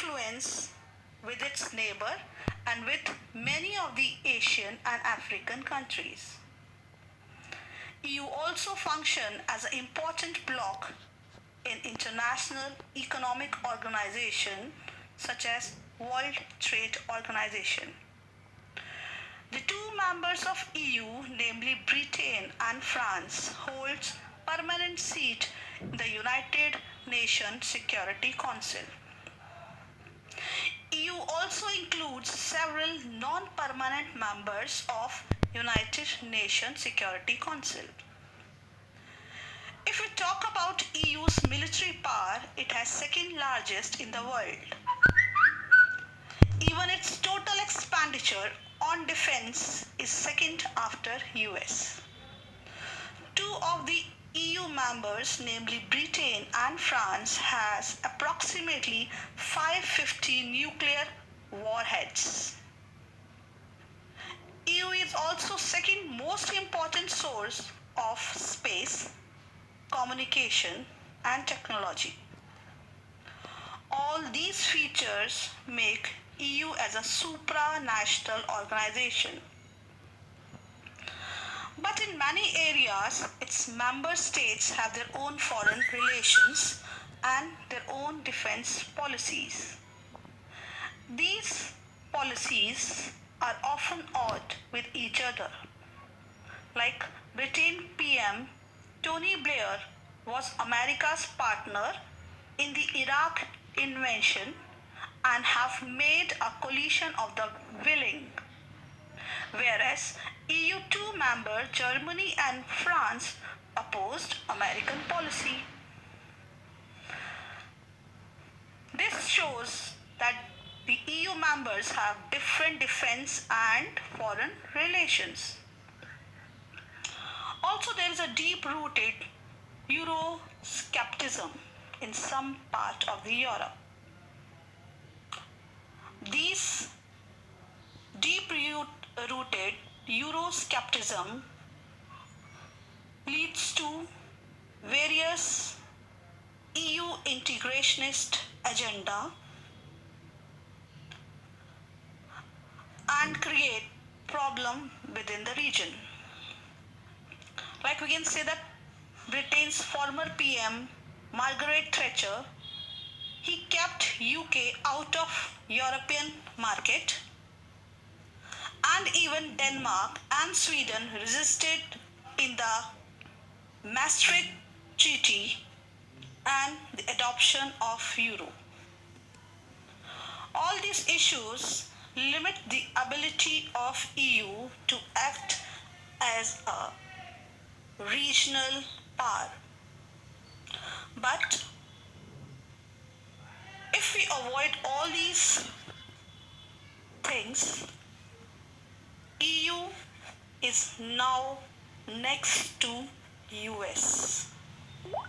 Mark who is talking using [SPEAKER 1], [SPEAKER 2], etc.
[SPEAKER 1] influence with its neighbor and with many of the Asian and African countries. EU also function as an important bloc in international economic organization such as World Trade Organization. The two members of EU, namely Britain and France, holds permanent seat in the United Nations Security Council. EU also includes several non-permanent members of United Nations Security Council. If we talk about EU's military power, it has second largest in the world. Even its total expenditure on defense is second after US. Two of the EU members, namely Britain and France, has approximately 550 nuclear warheads. EU is also second most important source of space, communication and technology. All these features make EU as a supranational organization. But in many areas, its member states have their own foreign relations and their own defense policies. These policies are often at odds with each other. Like Britain PM Tony Blair was America's partner in the Iraq invasion and have made a coalition of the willing, whereas EU2 members Germany and France opposed American policy. This shows that the EU members have different defense and foreign relations. Also, there is a deep-rooted Euroscepticism in some part of the Europe. These deep-rooted Euroscepticism leads to various EU integrationist agenda and create problem within the region. Like we can say that Britain's former PM Margaret Thatcher, he kept UK out of European market, and even Denmark and Sweden resisted in the Maastricht Treaty and the adoption of Euro. All these issues limit the ability of EU to act as a regional power. But if we avoid all these things, EU is now next to US.